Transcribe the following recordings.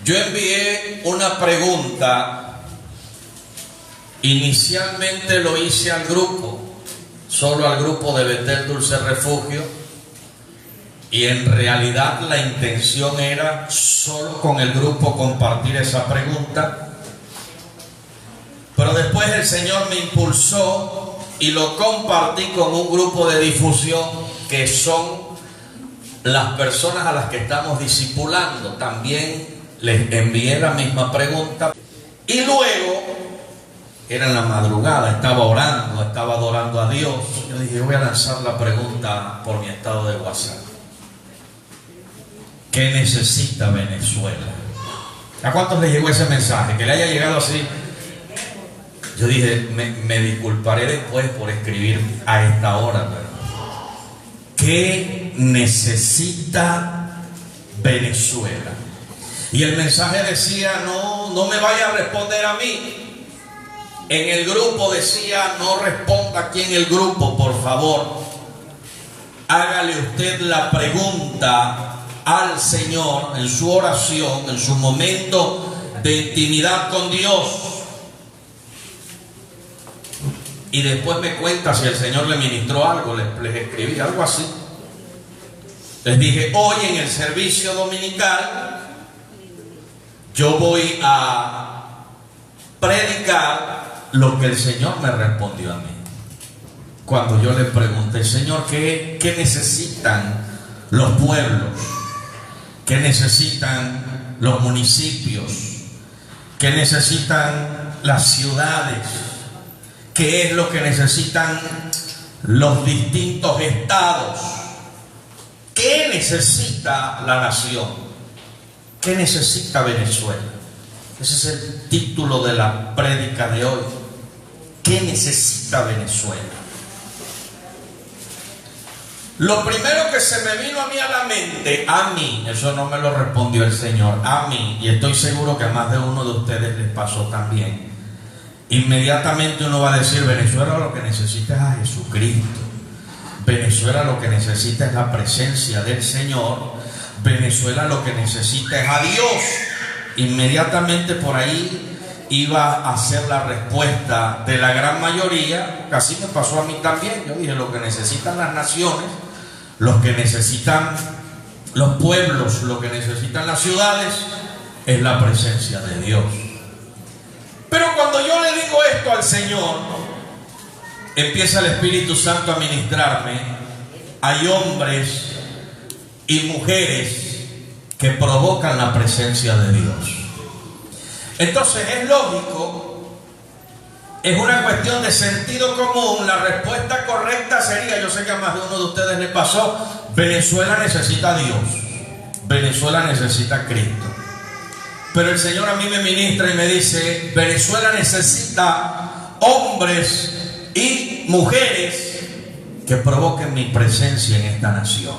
Yo envié una pregunta, inicialmente lo hice al grupo, solo al grupo de Betel Dulce Refugio, y en realidad la intención era solo con el grupo compartir esa pregunta, pero después el Señor me impulsó y lo compartí con un grupo de difusión que son las personas a las que estamos discipulando. También les envié la misma pregunta y luego era en la madrugada, estaba orando, estaba adorando a Dios. Yo dije, voy a lanzar la pregunta por mi estado de WhatsApp: ¿qué necesita Venezuela? ¿A cuántos les llegó ese mensaje? Que le haya llegado así. Yo dije, me disculparé después por escribir a esta hora, pero ¿qué necesita Venezuela? Y el mensaje decía, no me vaya a responder a mí. En el grupo decía, no responda aquí en el grupo, por favor. Hágale usted la pregunta al Señor en su oración, en su momento de intimidad con Dios. Y después me cuenta si el Señor le ministró algo, les escribí algo así. Les dije, hoy en el servicio dominical yo voy a predicar lo que el Señor me respondió a mí. Cuando yo le pregunté, Señor, ¿qué necesitan los pueblos? ¿Qué necesitan los municipios? ¿Qué necesitan las ciudades? ¿Qué es lo que necesitan los distintos estados? ¿Qué necesita la nación? ¿Qué necesita Venezuela? Ese es el título de la prédica de hoy. ¿Qué necesita Venezuela? Lo primero que se me vino a mí a la mente, eso no me lo respondió el Señor, a mí, y estoy seguro que a más de uno de ustedes les pasó también. Inmediatamente uno va a decir, Venezuela lo que necesita es a Jesucristo. Venezuela lo que necesita es la presencia del Señor. Venezuela lo que necesita es a Dios. Inmediatamente por ahí iba a ser la respuesta de la gran mayoría. Casi me pasó a mí también. Yo dije, lo que necesitan las naciones, lo que necesitan los pueblos, lo que necesitan las ciudades es la presencia de Dios. Pero cuando yo le digo esto al Señor, empieza el Espíritu Santo a ministrarme. Hay hombres y mujeres que provocan la presencia de Dios. Entonces es lógico, es una cuestión de sentido común. La respuesta correcta sería, yo sé que a más de uno de ustedes le pasó, Venezuela necesita a Dios, Venezuela necesita a Cristo. Pero el Señor a mí me ministra y me dice, Venezuela necesita hombres y mujeres que provoquen mi presencia en esta nación,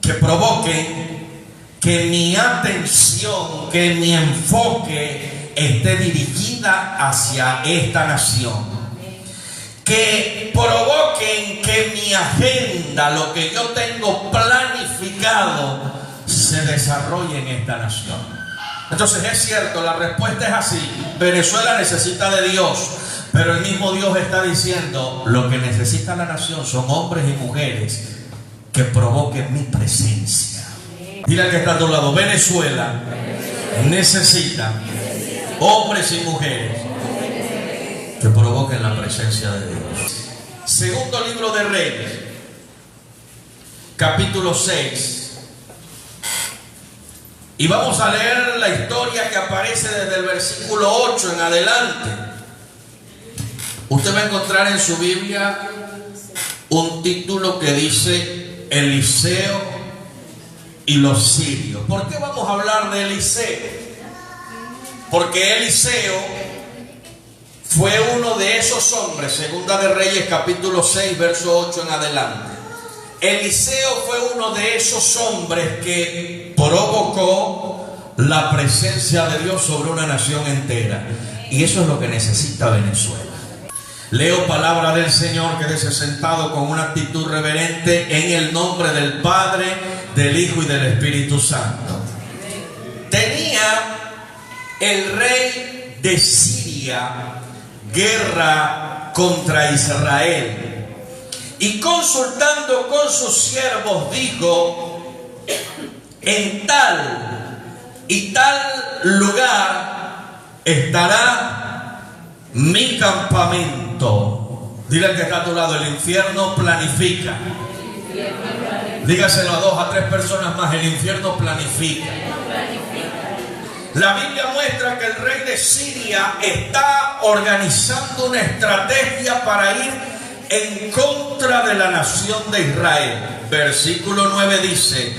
que provoquen que mi atención, que mi enfoque esté dirigida hacia esta nación, que provoquen que mi agenda, lo que yo tengo planificado, se desarrolle en esta nación. Entonces es cierto, la respuesta es así: Venezuela necesita de Dios, pero el mismo Dios está diciendo, lo que necesita la nación son hombres y mujeres que provoquen mi presencia. Dile al que está a tu lado, Venezuela necesita hombres y mujeres que provoquen la presencia de Dios. Segundo libro de Reyes, capítulo 6. Y vamos a leer la historia que aparece desde el versículo 8 en adelante. Usted va a encontrar en su Biblia un título que dice Eliseo y los sirios. ¿Por qué vamos a hablar de Eliseo? Porque Eliseo fue uno de esos hombres, Segunda de Reyes capítulo 6 verso 8 en adelante. Eliseo fue uno de esos hombres que provocó la presencia de Dios sobre una nación entera. Y eso es lo que necesita Venezuela. Leo palabra del Señor: quédese sentado con una actitud reverente en el nombre del Padre, del Hijo y del Espíritu Santo. el rey de Siria guerra contra Israel, y consultando con sus siervos dijo: en tal y tal lugar estará mi campamento. Dile al que está a tu lado: el infierno planifica. Dígaselo a 2 a 3 personas más: el infierno planifica. La Biblia muestra que el rey de Siria está organizando una estrategia para ir en contra de la nación de Israel. Versículo 9 dice: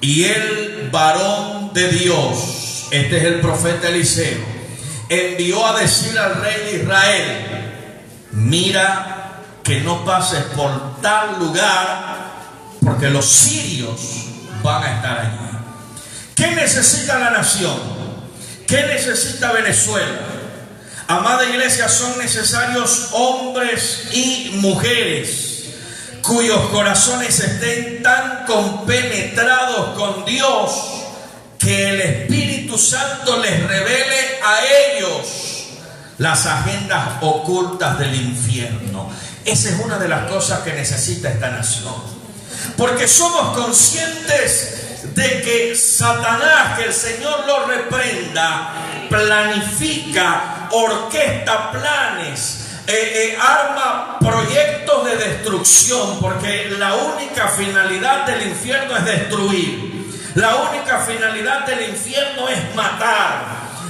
y el varón de Dios, este es el profeta Eliseo, envió a decir al rey de Israel: mira que no pases por tal lugar, porque los sirios van a estar allí. ¿Qué necesita la nación? ¿Qué necesita Venezuela? Amada iglesia, son necesarios hombres y mujeres cuyos corazones estén tan compenetrados con Dios que el Espíritu Santo les revele a ellos las agendas ocultas del infierno. Esa es una de las cosas que necesita esta nación, porque somos conscientes de que Satanás, que el Señor lo reprenda, planifica, orquesta planes, arma proyectos de destrucción, porque la única finalidad del infierno es destruir. La única finalidad del infierno es matar.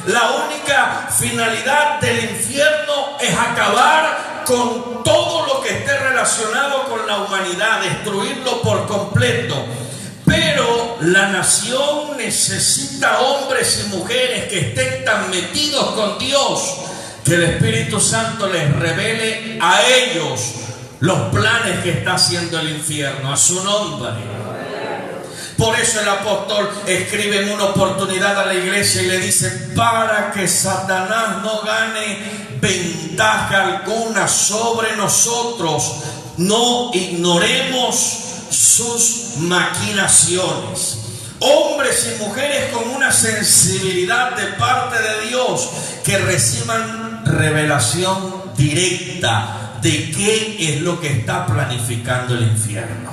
La única finalidad del infierno es acabar con todo lo que esté relacionado con la humanidad, destruirlo por completo. Pero la nación necesita hombres y mujeres que estén tan metidos con Dios que el Espíritu Santo les revele a ellos los planes que está haciendo el infierno a su nombre. Por eso el apóstol escribe en una oportunidad a la iglesia y le dice: para que Satanás no gane ventaja alguna sobre nosotros, no ignoremos sus maquinaciones. Hombres y mujeres con una sensibilidad de parte de Dios, que reciban revelación directa de qué es lo que está planificando el infierno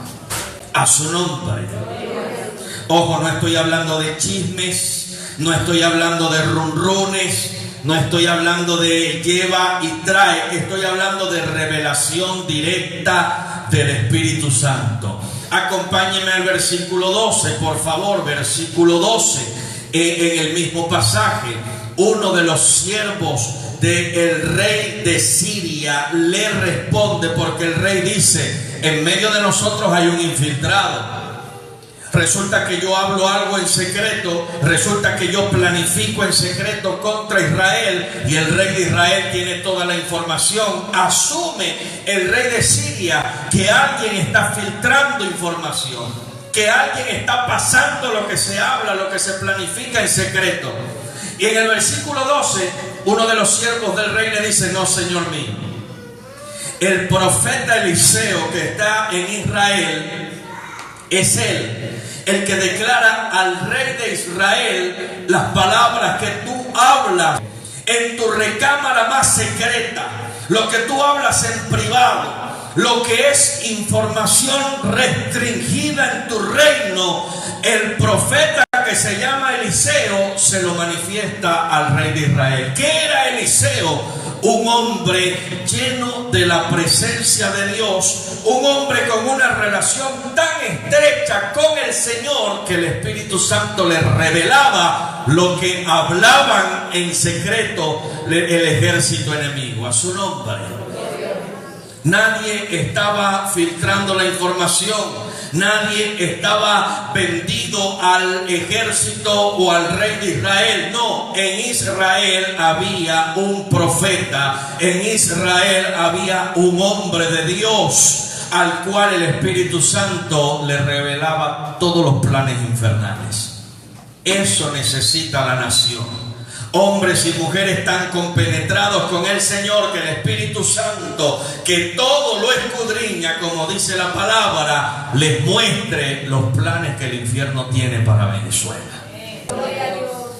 a su nombre. Ojo, no estoy hablando de chismes, no estoy hablando de runrunes, no estoy hablando de lleva y trae, estoy hablando de revelación directa del Espíritu Santo. Acompáñenme al versículo 12, por favor, versículo 12. En el mismo pasaje, uno de los siervos del rey de Siria le responde, porque el rey dice: en medio de nosotros hay un infiltrado. Resulta que yo hablo algo en secreto, resulta que yo planifico en secreto contra Israel, y el rey de Israel tiene toda la información. Asume el rey de Siria que alguien está filtrando información, que alguien está pasando lo que se habla, lo que se planifica en secreto. Y en el versículo 12, uno de los siervos del rey le dice: no, señor mío, el profeta Eliseo que está en Israel es él el que declara al rey de Israel las palabras que tú hablas en tu recámara más secreta, lo que tú hablas en privado, lo que es información restringida en tu reino. El profeta que se llama Eliseo se lo manifiesta al rey de Israel. ¿Qué era Eliseo? Un hombre lleno de la presencia de Dios, un hombre con una relación tan estrecha con el Señor que el Espíritu Santo le revelaba lo que hablaban en secreto el ejército enemigo a su nombre. Nadie estaba filtrando la información. Nadie estaba vendido al ejército o al rey de Israel. No, en Israel había un profeta. En Israel había un hombre de Dios al cual el Espíritu Santo le revelaba todos los planes infernales. Eso necesita la nación. Hombres y mujeres tan compenetrados con el Señor que el Espíritu Santo, que todo lo escudriña, como dice la palabra, les muestre los planes que el infierno tiene para Venezuela.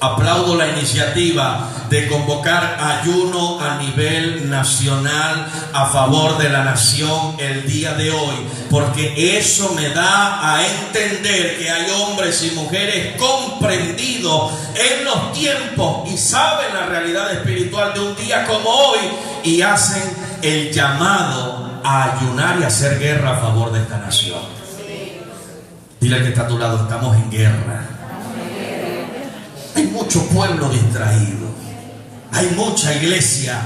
Aplaudo la iniciativa de convocar ayuno a nivel nacional a favor de la nación el día de hoy, porque eso me da a entender que hay hombres y mujeres comprendidos en los tiempos y saben la realidad espiritual de un día como hoy y hacen el llamado a ayunar y a hacer guerra a favor de esta nación. Dile al que está a tu lado, estamos en guerra. Hay mucho pueblo distraído, hay mucha iglesia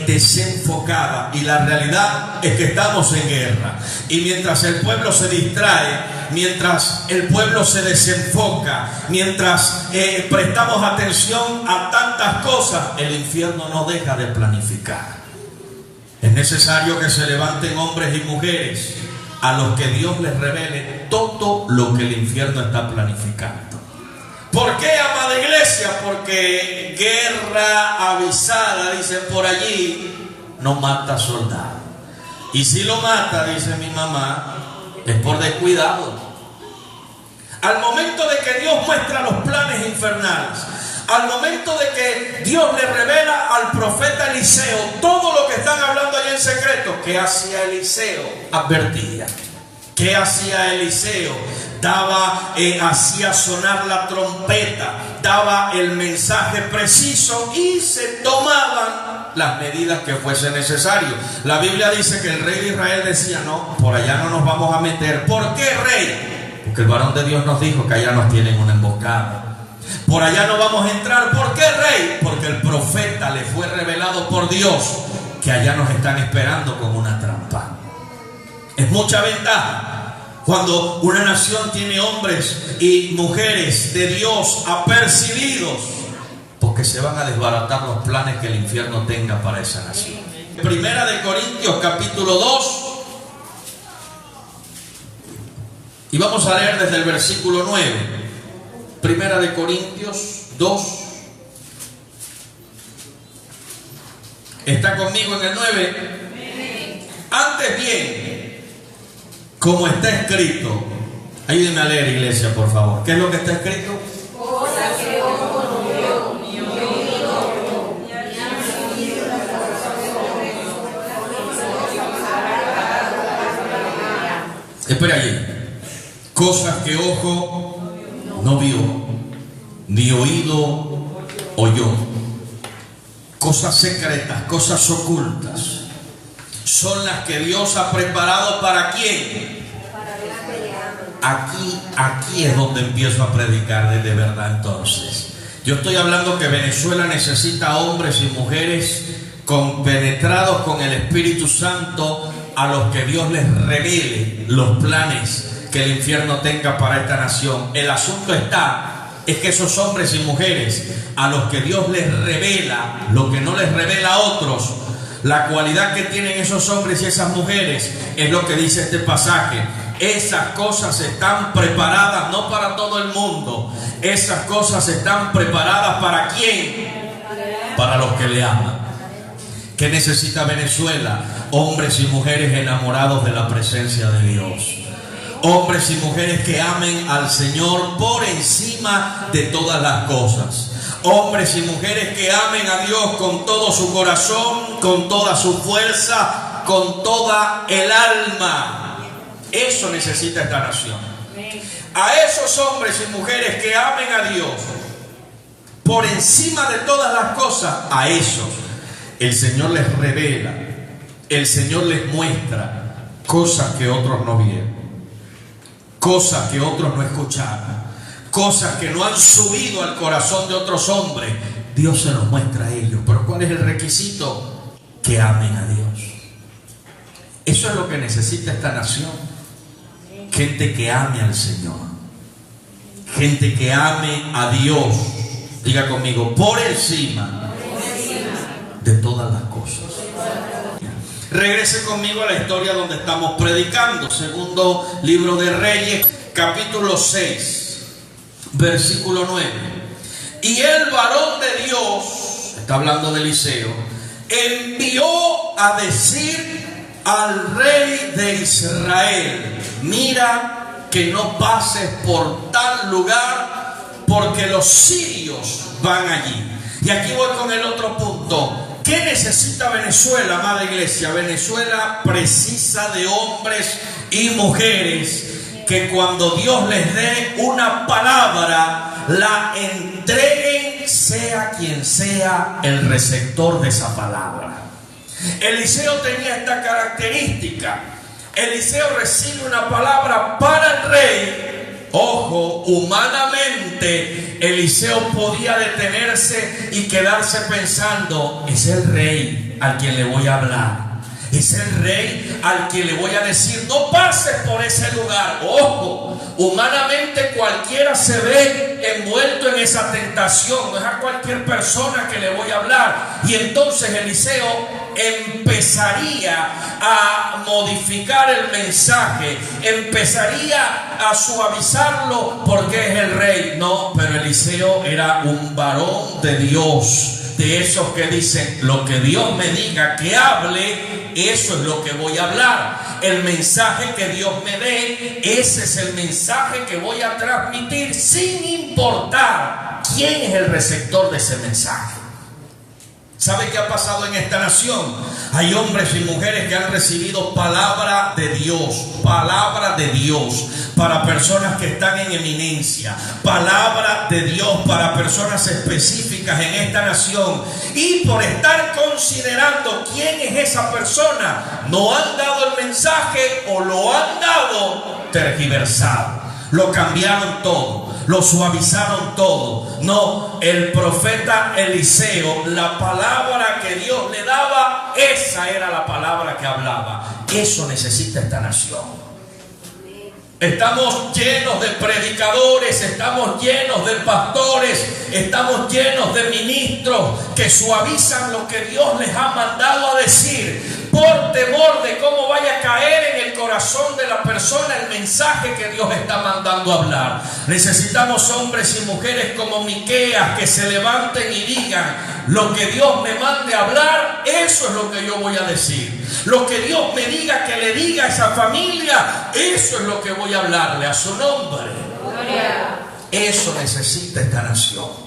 desenfocada y la realidad es que estamos en guerra. Y mientras el pueblo se distrae, mientras el pueblo se desenfoca, mientras prestamos atención a tantas cosas, el infierno no deja de planificar. Es necesario que se levanten hombres y mujeres a los que Dios les revele todo lo que el infierno está planificando. ¿Por qué, amada iglesia? Porque guerra avisada, dicen por allí, no mata soldado. Y si lo mata, dice mi mamá, es por descuidado. Al momento de que Dios muestra los planes infernales, al momento de que Dios le revela al profeta Eliseo todo lo que están hablando allá en secreto, ¿qué hacía Eliseo? Advertía. ¿Qué hacía Eliseo? Hacía sonar la trompeta, daba el mensaje preciso y se tomaban las medidas que fuese necesario. La Biblia dice que el rey de Israel decía, no, por allá no nos vamos a meter. ¿Por qué, rey? Porque el varón de Dios nos dijo que allá nos tienen una emboscada. Por allá no vamos a entrar. ¿Por qué, rey? Porque el profeta le fue revelado por Dios que allá nos están esperando con una trampa. Es mucha ventaja cuando una nación tiene hombres y mujeres de Dios apercibidos, porque se van a desbaratar los planes que el infierno tenga para esa nación. Primera de Corintios capítulo 2, y vamos a leer desde el versículo 9. Primera de Corintios 2. ¿Está conmigo en el 9? Antes bien, como está escrito, ayúdenme a leer, iglesia, por favor. ¿Qué es lo que está escrito? Cosas que ojo no vio, ni oído oyó, ni han subido en el corazón de hombre. Espera allí. Cosas que ojo no vio, ni oído oyó. Cosas secretas, cosas ocultas. Son las que Dios ha preparado ¿para quién? Aquí es donde empiezo a predicar de verdad. Entonces, yo estoy hablando que Venezuela necesita hombres y mujeres compenetrados con el Espíritu Santo, a los que Dios les revele los planes que el infierno tenga para esta nación. El asunto es que esos hombres y mujeres a los que Dios les revela lo que no les revela a otros, la cualidad que tienen esos hombres y esas mujeres es lo que dice este pasaje. Esas cosas están preparadas no para todo el mundo. Esas cosas están preparadas ¿para quién? Para los que le aman. ¿Qué necesita Venezuela? Hombres y mujeres enamorados de la presencia de Dios. Hombres y mujeres que amen al Señor por encima de todas las cosas. Hombres y mujeres que amen a Dios con todo su corazón, con toda su fuerza, con toda el alma. Eso necesita esta nación. A esos hombres y mujeres que amen a Dios por encima de todas las cosas, a esos el Señor les revela, el Señor les muestra cosas que otros no vieron, cosas que otros no escucharon, cosas que no han subido al corazón de otros hombres. Dios se los muestra a ellos. Pero ¿cuál es el requisito? Que amen a Dios. Eso es lo que necesita esta nación. Gente que ame al Señor, gente que ame a Dios. Diga conmigo, por encima de todas las cosas. Regrese conmigo a la historia donde estamos predicando. Segundo libro de Reyes, capítulo 6, versículo 9. Y el varón de Dios, está hablando de Eliseo, envió a decir al rey de Israel: mira que no pases por tal lugar porque los sirios van allí. Y aquí voy con el otro punto. ¿Qué necesita Venezuela, amada iglesia? Venezuela precisa de hombres y mujeres que cuando Dios les dé una palabra, la entreguen, sea quien sea el receptor de esa palabra. Eliseo tenía esta característica. Eliseo recibe una palabra para el rey. Ojo, humanamente Eliseo podía detenerse y quedarse pensando: es el rey al quien le voy a hablar, es el rey al quien le voy a decir no pases por ese lugar. Ojo, humanamente cualquiera se ve envuelto en esa tentación, no es a cualquier persona que le voy a hablar. Y entonces Eliseo empezaría a modificar el mensaje, empezaría a suavizarlo porque es el rey. No, pero Eliseo era un varón de Dios, de esos que dicen: lo que Dios me diga que hable, eso es lo que voy a hablar. El mensaje que Dios me dé, ese es el mensaje que voy a transmitir, sin importar quién es el receptor de ese mensaje. ¿Sabe qué ha pasado en esta nación? Hay hombres y mujeres que han recibido palabra de Dios para personas que están en eminencia, palabra de Dios para personas específicas en esta nación, y por estar considerando quién es esa persona, no han dado el mensaje o lo han dado tergiversado, lo cambiaron todo, lo suavizaron todo. No, el profeta Eliseo, la palabra que Dios le daba, esa era la palabra que hablaba. Eso necesita esta nación. Estamos llenos de predicadores, estamos llenos de pastores, estamos llenos de ministros que suavizan lo que Dios les ha mandado a decir, por temor de cómo vaya a caer en el corazón de la persona el mensaje que Dios está mandando a hablar. Necesitamos hombres y mujeres como Miqueas que se levanten y digan: lo que Dios me mande a hablar, eso es lo que yo voy a decir. Lo que Dios me diga que le diga a esa familia, eso es lo que voy a hablarle a su nombre. Eso necesita esta nación.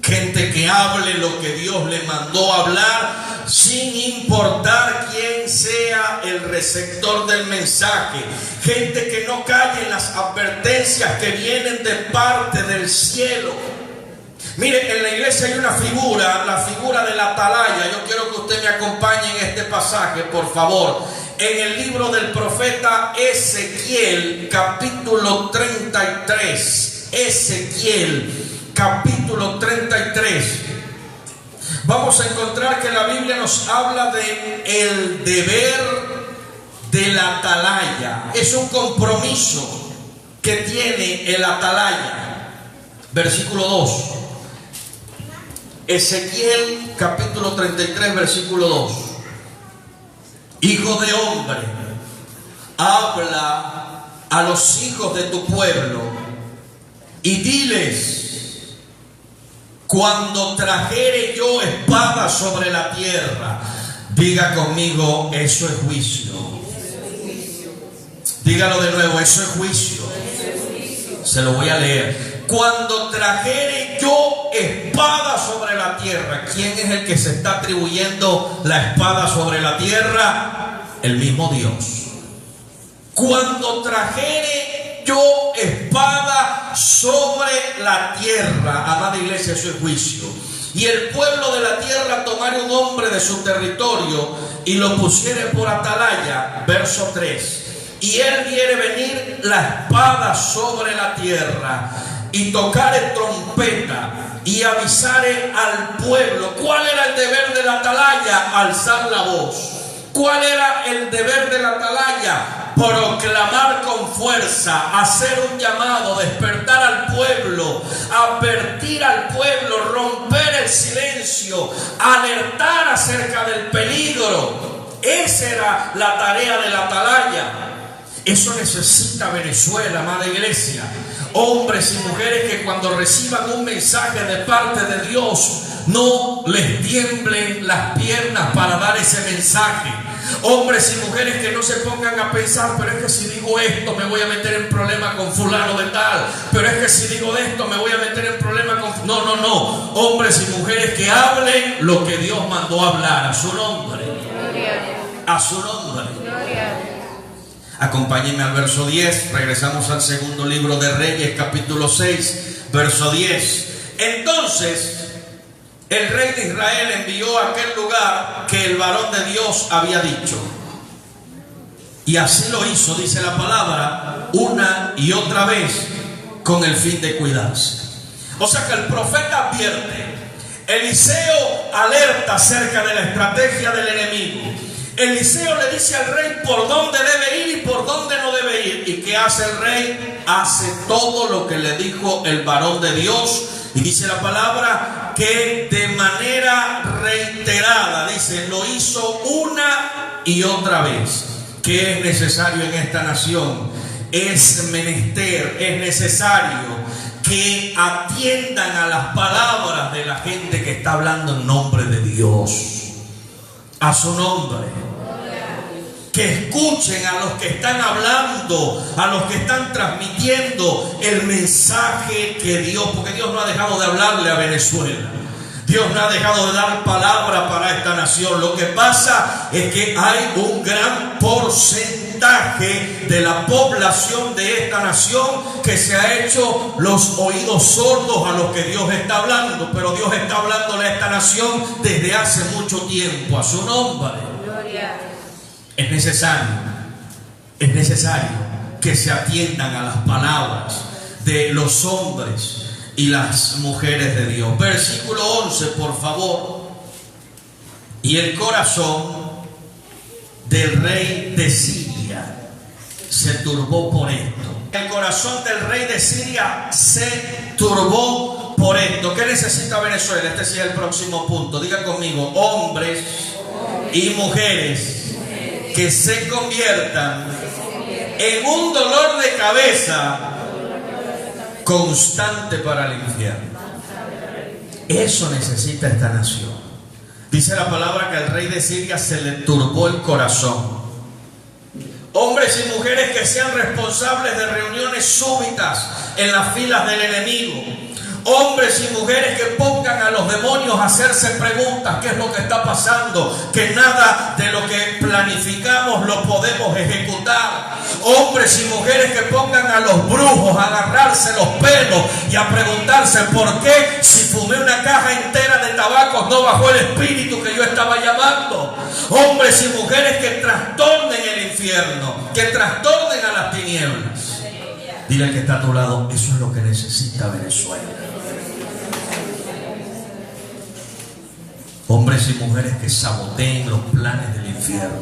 Gente que hable lo que Dios le mandó a hablar, sin importar quién sea el receptor del mensaje. Gente que no calle en las advertencias que vienen de parte del cielo. Mire, en la iglesia hay una figura, la figura del atalaya. Yo quiero que usted me acompañe en este pasaje, por favor. En el libro del profeta Ezequiel, capítulo 33. Ezequiel, capítulo 33. Vamos a encontrar que la Biblia nos habla de el deber del atalaya. Es un compromiso que tiene el atalaya. Versículo 2. Ezequiel capítulo 33, versículo 2. Hijo de hombre, habla a los hijos de tu pueblo y diles: cuando trajere yo espada sobre la tierra. Diga conmigo: eso es juicio. Dígalo de nuevo: eso es juicio. Se lo voy a leer. Cuando trajere yo espada sobre la tierra. ¿Quién es el que se está atribuyendo la espada sobre la tierra? El mismo Dios. Cuando trajere yo espada sobre la tierra. Amada iglesia, eso es juicio. Y el pueblo de la tierra tomare un hombre de su territorio y lo pusiere por atalaya. Verso 3. Y él viere venir la espada sobre la tierra y tocare trompeta y avisare al pueblo. ¿Cuál era el deber de la atalaya? Alzar la voz. ¿Cuál era el deber de la atalaya? Proclamar con fuerza, hacer un llamado, despertar al pueblo, advertir al pueblo, romper el silencio, alertar acerca del peligro. Esa era la tarea de la atalaya. Eso necesita Venezuela, amada iglesia. Hombres y mujeres que cuando reciban un mensaje de parte de Dios no les tiemblen las piernas para dar ese mensaje. Hombres y mujeres que no se pongan a pensar, pero es que si digo esto me voy a meter en problema con fulano de tal, pero es que si digo esto me voy a meter en problema con... No. Hombres y mujeres que hablen lo que Dios mandó hablar. A su nombre. A su nombre. Acompáñenme al verso 10. Regresamos al segundo libro de Reyes, capítulo 6, verso 10. Entonces el rey de Israel envió a aquel lugar que el varón de Dios había dicho. Y así lo hizo, dice la palabra, una y otra vez, con el fin de cuidarse. O sea que el profeta advierte, Eliseo alerta acerca de la estrategia del enemigo. Eliseo le dice al rey por dónde debe ir y por dónde no debe ir. ¿Y qué hace el rey? Hace todo lo que le dijo el varón de Dios. Y dice la palabra que de manera reiterada, dice, lo hizo una y otra vez. ¿Qué es necesario en esta nación? Es menester, es necesario que atiendan a las palabras de la gente que está hablando en nombre de Dios. A su nombre. Que escuchen a los que están hablando, a los que están transmitiendo el mensaje que Dios, porque Dios no ha dejado de hablarle a Venezuela. Dios no ha dejado de dar palabra para esta nación. Lo que pasa es que hay un gran porcentaje de la población de esta nación que se ha hecho los oídos sordos a lo que Dios está hablando. Pero Dios está hablándole a esta nación desde hace mucho tiempo. A su nombre. Es necesario que se atiendan a las palabras de los hombres y las mujeres de Dios. Versículo 11, por favor. Y el corazón del rey de Siria se turbó por esto. El corazón del rey de Siria se turbó por esto. ¿Qué necesita Venezuela? Este sí es el próximo punto. Diga conmigo, hombres y mujeres que se conviertan en un dolor de cabeza constante para el infierno. Eso necesita esta nación. Dice la palabra que al rey de Siria se le turbó el corazón. Hombres y mujeres que sean responsables de reuniones súbitas en las filas del enemigo. Hombres y mujeres que pongan a los demonios a hacerse preguntas: ¿qué es lo que está pasando? Que nada de lo que planificamos lo podemos ejecutar. Hombres y mujeres que pongan a los brujos a agarrarse los pelos y a preguntarse: ¿por qué si fumé una caja entera de tabacos no bajó el espíritu que yo estaba llamando? Hombres y mujeres que trastornen el infierno, que trastornen a las tinieblas. Dile al que está a tu lado: eso es lo que necesita Venezuela. Hombres y mujeres que saboteen los planes del infierno,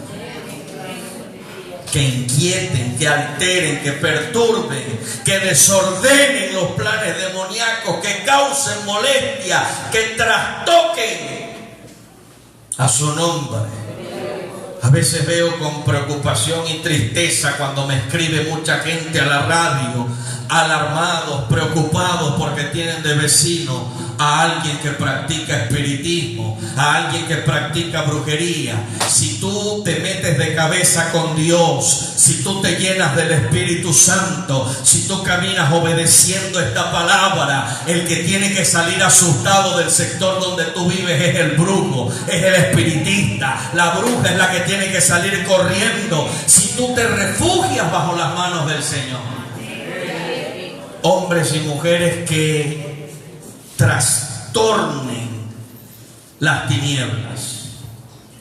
que inquieten, que alteren, que perturben, que desordenen los planes demoníacos, que causen molestia, que trastoquen a su nombre. A veces veo con preocupación y tristeza cuando me escribe mucha gente a la radio, alarmados, preocupados porque tienen de vecino a alguien que practica espiritismo, a alguien que practica brujería. Si tú te metes de cabeza con Dios, si tú te llenas del Espíritu Santo, si tú caminas obedeciendo esta palabra, el que tiene que salir asustado del sector donde tú vives es el brujo, es el espiritista. La bruja es la que tiene que salir corriendo si tú te refugias bajo las manos del Señor. Hombres y mujeres que trastornen las tinieblas.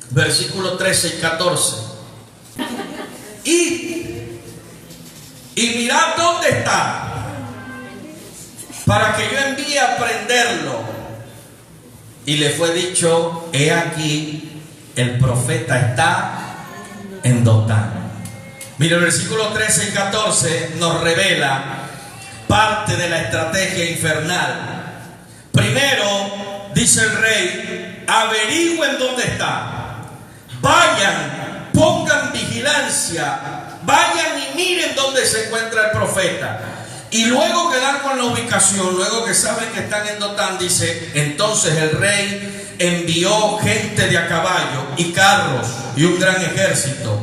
Versículo 13 y 14. Y mirad dónde está, para que yo envíe a prenderlo. Y le fue dicho: he aquí, el profeta está en Dotán. Mira, el versículo 13 y 14 nos revela parte de la estrategia infernal. Primero, dice el rey: averigüen dónde está, vayan, pongan vigilancia, vayan y miren dónde se encuentra el profeta. Y luego que dan con la ubicación, luego que saben que están en Dotán, dice, entonces el rey envió gente de a caballo y carros y un gran ejército,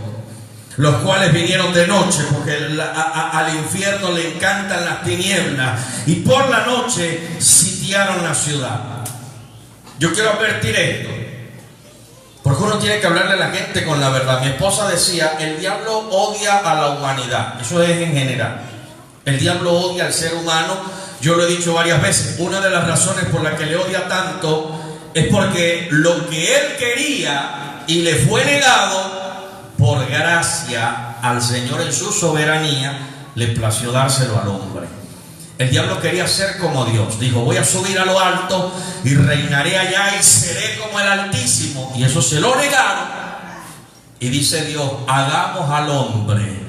los cuales vinieron de noche, porque al infierno le encantan las tinieblas, y por la noche sitiaron la ciudad. Yo quiero advertir esto, porque uno tiene que hablarle a la gente con la verdad. Mi esposa decía, el diablo odia a la humanidad, eso es en general. El diablo odia al ser humano. Yo lo he dicho varias veces, una de las razones por las que le odia tanto es porque lo que él quería y le fue negado, por gracia al Señor en su soberanía, le plació dárselo al hombre. El diablo quería ser como Dios. Dijo, voy a subir a lo alto y reinaré allá y seré como el Altísimo. Y eso se lo negaron. Y dice Dios, hagamos al hombre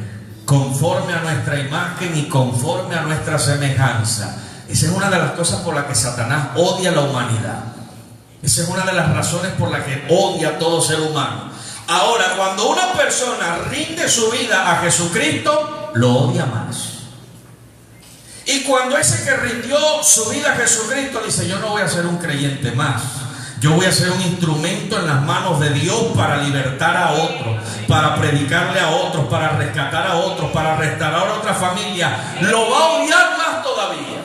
conforme a nuestra imagen y conforme a nuestra semejanza. Esa es una de las cosas por las que Satanás odia a la humanidad. Esa es una de las razones por las que odia a todo ser humano. Ahora, cuando una persona rinde su vida a Jesucristo, lo odia más. Y cuando ese que rindió su vida a Jesucristo dice, yo no voy a ser un creyente más, yo voy a ser un instrumento en las manos de Dios para libertar a otros, para predicarle a otros, para rescatar a otros, para restaurar a otra familia, lo va a odiar más todavía.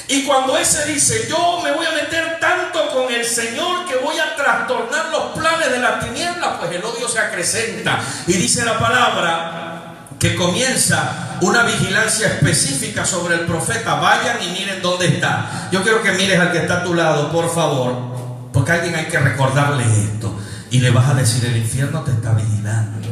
Y cuando ese dice, yo me voy a meter tanto con el Señor que voy a trastornar los planes de la tiniebla, pues el odio se acrecenta. Y dice la palabra que comienza una vigilancia específica sobre el profeta. Vayan y miren dónde está. Yo quiero que mires al que está a tu lado, por favor, porque a alguien hay que recordarle esto. Y le vas a decir, el infierno te está vigilando.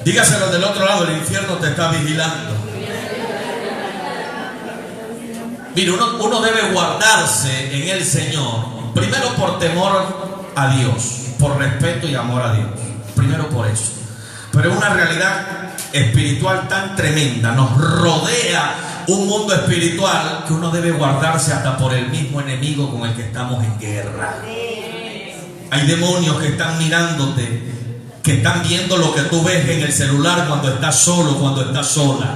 Dígaselo del otro lado, el infierno te está vigilando. Mire, uno debe guardarse en el Señor, primero por temor a Dios, por respeto y amor a Dios, primero por eso. Pero es una realidad espiritual tan tremenda, nos rodea un mundo espiritual que uno debe guardarse hasta por el mismo enemigo con el que estamos en guerra. Hay demonios que están mirándote, que están viendo lo que tú ves en el celular cuando estás solo, cuando estás sola.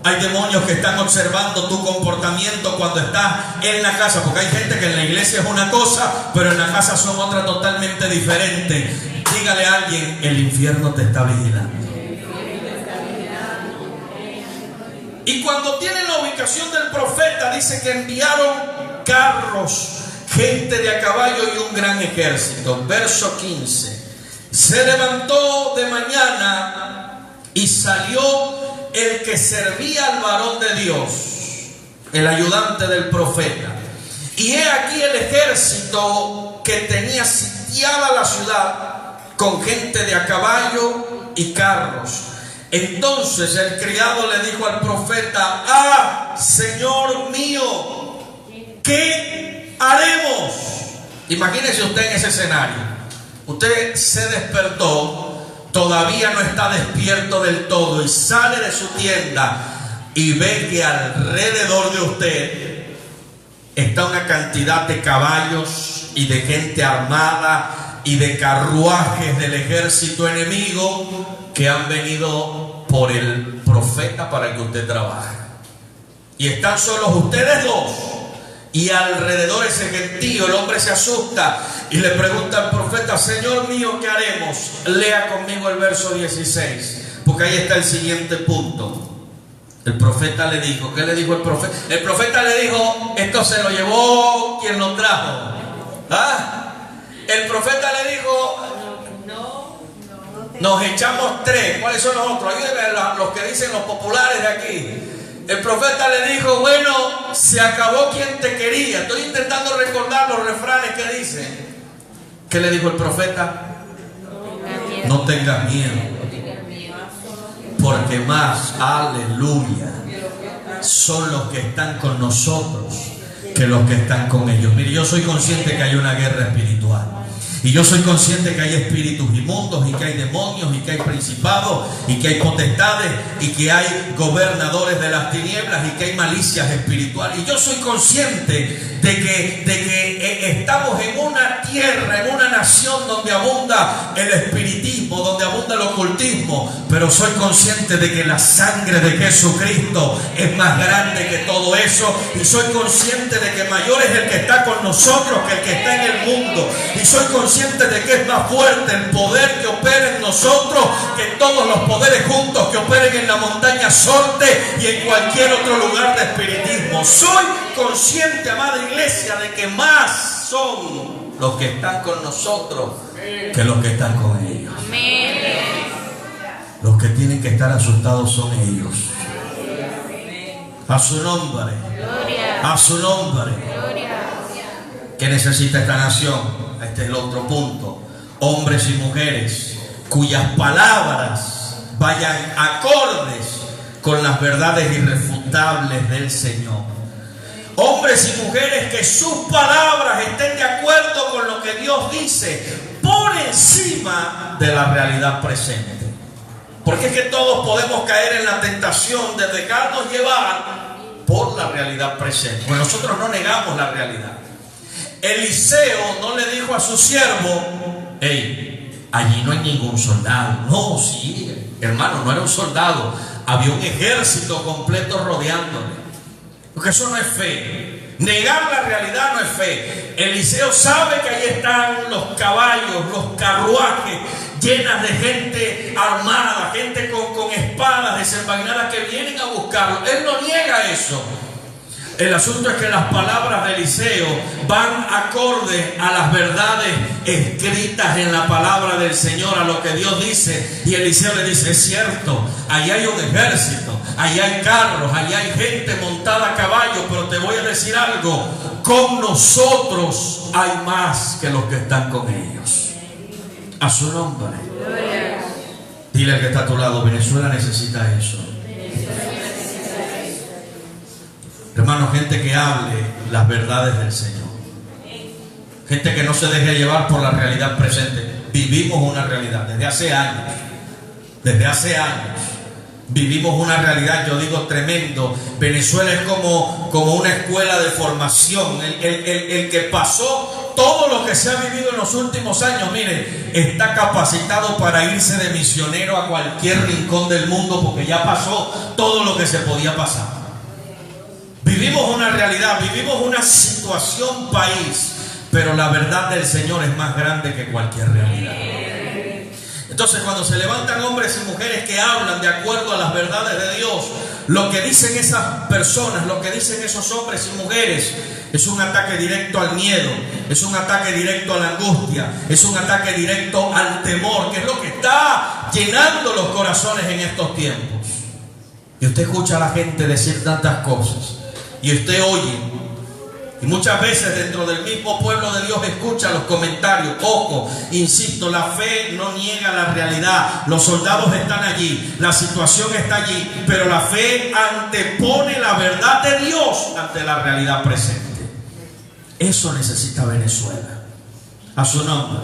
Hay demonios que están observando tu comportamiento cuando estás en la casa, porque hay gente que en la iglesia es una cosa, pero en la casa son otra totalmente diferente. Dígale a alguien, el infierno te está vigilando. Y cuando tienen la ubicación del profeta, dice que enviaron carros, gente de a caballo y un gran ejército. Verso 15. Se levantó de mañana y salió el que servía al varón de Dios, el ayudante del profeta. Y he aquí el ejército que tenía sitiada la ciudad con gente de a caballo y carros. Entonces el criado le dijo al profeta, ah, Señor mío, ¿qué haremos? Imagínese usted en ese escenario. Usted se despertó, todavía no está despierto del todo y sale de su tienda y ve que alrededor de usted está una cantidad de caballos y de gente armada y de carruajes del ejército enemigo que han venido por el profeta para el que usted trabaja. Y están solos ustedes dos. Y alrededor ese gentío, el hombre se asusta y le pregunta al profeta, Señor mío, ¿qué haremos? Lea conmigo el verso 16, porque ahí está el siguiente punto. El profeta le dijo, ¿qué le dijo el profeta? El profeta le dijo, esto se lo llevó quien lo trajo. ¿Ah? El profeta le dijo, nos echamos tres. ¿Cuáles son los otros? Ayúdenme los que dicen los populares de aquí. El profeta le dijo, bueno, se acabó quien te quería. Estoy intentando recordar los refranes que dicen. ¿Qué le dijo el profeta? No tengas miedo, porque más, aleluya, son los que están con nosotros que los que están con ellos. Mire, yo soy consciente que hay una guerra espiritual. Y yo soy consciente que hay espíritus inmundos y que hay demonios y que hay principados y que hay potestades y que hay gobernadores de las tinieblas y que hay malicias espirituales. Y yo soy consciente de que estamos en una tierra, en una nación donde abunda el espiritismo, donde abunda el ocultismo, pero soy consciente de que la sangre de Jesucristo es más grande que todo eso, y soy consciente de que mayor es el que está con nosotros que el que está en el mundo, y soy consciente de que es más fuerte el poder que opera en nosotros que todos los poderes juntos que operen en la montaña Sorte y en cualquier otro lugar de espiritismo. Soy consciente, amada iglesia, de que más son los que están con nosotros que los que están con ellos. Los que tienen que estar asustados son ellos. A su nombre. A su nombre. ¿Qué necesita esta nación? Este es el otro punto. Hombres y mujeres cuyas palabras vayan acordes con las verdades irrefutables del Señor. Hombres y mujeres que sus palabras estén de acuerdo con lo que Dios dice, por encima de la realidad presente. Porque es que todos podemos caer en la tentación de dejarnos llevar por la realidad presente. Pues nosotros no negamos la realidad. Eliseo no le dijo a su siervo: hey, allí no hay ningún soldado. No, sí, hermano, no era un soldado. Había un ejército completo rodeándole. Porque eso no es fe. Negar la realidad no es fe. Eliseo sabe que ahí están los caballos, los carruajes llenas de gente armada, gente con espadas desenvainadas que vienen a buscarlo. Él no niega eso. El asunto es que las palabras de Eliseo van acorde a las verdades escritas en la palabra del Señor, a lo que Dios dice. Y Eliseo le dice: es cierto, ahí hay un ejército, ahí hay carros, ahí hay gente montada a caballo, pero te voy a decir algo: con nosotros hay más que los que están con ellos. A su nombre. Dile al que está a tu lado: Venezuela necesita eso. Hermano, gente que hable las verdades del Señor. Gente que no se deje llevar por la realidad presente. Vivimos una realidad desde hace años. Desde hace años. Vivimos una realidad, yo digo, tremendo. Venezuela es como una escuela de formación. El que pasó todo lo que se ha vivido en los últimos años, mire, está capacitado para irse de misionero a cualquier rincón del mundo, porque ya pasó todo lo que se podía pasar. Vivimos una realidad, vivimos una situación país, pero la verdad del Señor es más grande que cualquier realidad. Entonces, cuando se levantan hombres y mujeres que hablan de acuerdo a las verdades de Dios, lo que dicen esas personas, lo que dicen esos hombres y mujeres, es un ataque directo al miedo, es un ataque directo a la angustia, es un ataque directo al temor, que es lo que está llenando los corazones en estos tiempos. Y usted escucha a la gente decir tantas cosas, y usted oye, y muchas veces dentro del mismo pueblo de Dios escucha los comentarios. Ojo, insisto, la fe no niega la realidad. Los soldados están allí, la situación está allí, pero la fe antepone la verdad de Dios ante la realidad presente. Eso necesita Venezuela. A su nombre.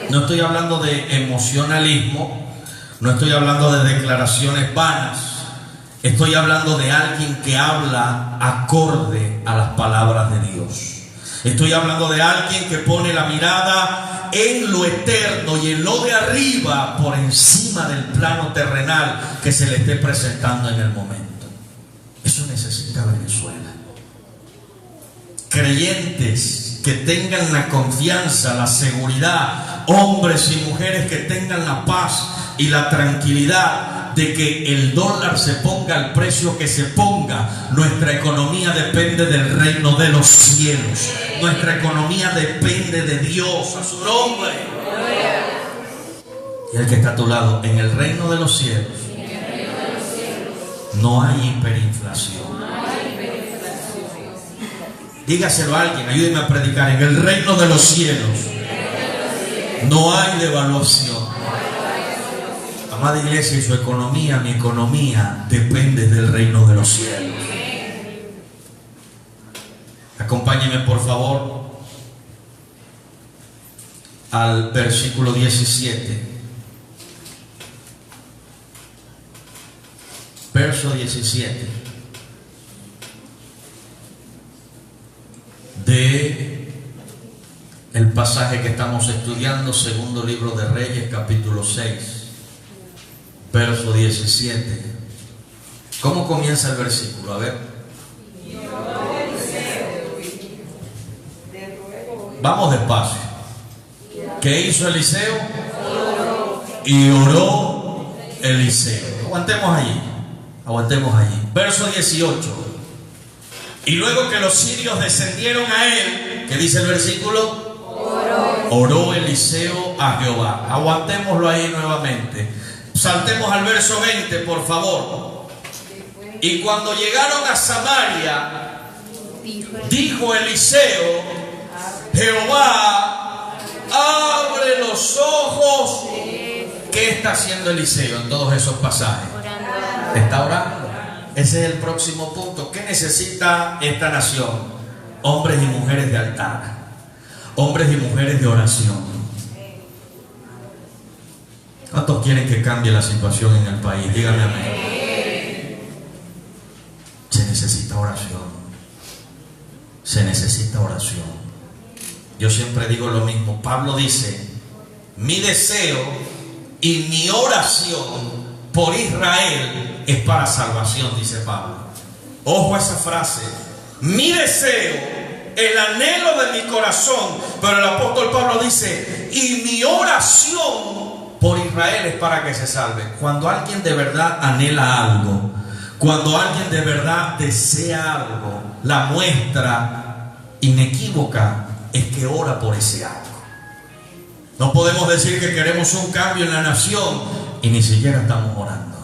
No estoy hablando de emocionalismo, no estoy hablando de declaraciones vanas. Estoy hablando de alguien que habla acorde a las palabras de Dios. Estoy hablando de alguien que pone la mirada en lo eterno y en lo de arriba por encima del plano terrenal que se le esté presentando en el momento. Eso necesita Venezuela. Creyentes que tengan la confianza, la seguridad, hombres y mujeres que tengan la paz y la tranquilidad de que el dólar se ponga al precio que se ponga. Nuestra economía depende del reino de los cielos. Nuestra economía depende de Dios. A su nombre. Y el que está a tu lado, en el reino de los cielos no hay hiperinflación. Dígaselo a alguien, ayúdeme a predicar. En el reino de los cielos no hay devaluación. Amada iglesia, y su economía, mi economía, depende del reino de los cielos. Acompáñeme, por favor. al versículo 17. Verso 17 de el pasaje que estamos estudiando, segundo libro de Reyes, capítulo 6, verso 17. ¿Cómo comienza el versículo? A ver. Vamos despacio. ¿Qué hizo Eliseo? Y oró Eliseo. Aguantemos allí. Aguantemos allí. Verso 18. Y luego que los sirios descendieron a él, ¿qué dice el versículo? Oró Eliseo a Jehová. Aguantémoslo ahí nuevamente. Saltemos al verso 20, por favor. Y cuando llegaron a Samaria, dijo Eliseo: Jehová, abre los ojos. ¿Qué está haciendo Eliseo en todos esos pasajes? Está orando. Ese es el próximo punto. ¿Qué necesita esta nación? Hombres y mujeres de altar, hombres y mujeres de oración. ¿Cuántos quieren que cambie la situación en el país? Díganme amén. Se necesita oración. Se necesita oración. Yo siempre digo lo mismo. Pablo dice: mi deseo y mi oración por Israel es para salvación, dice Pablo. Ojo a esa frase. Mi deseo, el anhelo de mi corazón. Pero el apóstol Pablo dice: y mi oración por Israel es para que se salve. Cuando alguien de verdad anhela algo, cuando alguien de verdad desea algo, la muestra inequívoca es que ora por ese algo. No podemos decir que queremos un cambio en la nación y ni siquiera estamos orando.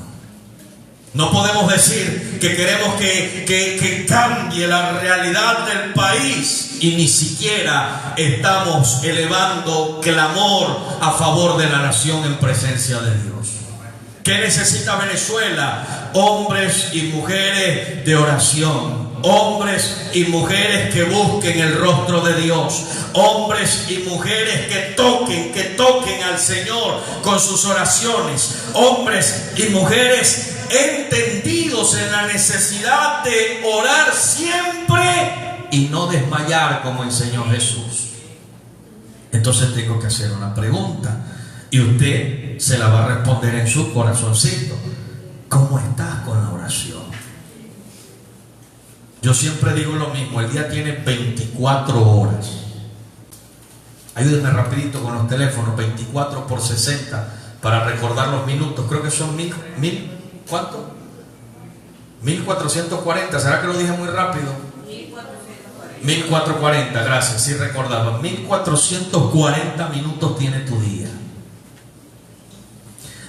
No podemos decir que queremos que cambie la realidad del país y ni siquiera estamos elevando clamor a favor de la nación en presencia de Dios. ¿Qué necesita Venezuela? Hombres y mujeres de oración. Hombres y mujeres que busquen el rostro de Dios. Hombres y mujeres que toquen al Señor con sus oraciones. Hombres y mujeres entendidos en la necesidad de orar siempre y no desmayar, como enseñó Jesús. Entonces tengo que hacer una pregunta y usted se la va a responder en su corazoncito. ¿Cómo estás con la oración? Yo siempre digo lo mismo: el día tiene 24 horas. Ayúdenme rapidito con los teléfonos. 24 por 60 para recordar los minutos. Creo que son mil ¿cuánto? 1440. ¿Será que lo dije muy rápido? 1440, gracias, sí recordaba. 1440 minutos tiene tu día.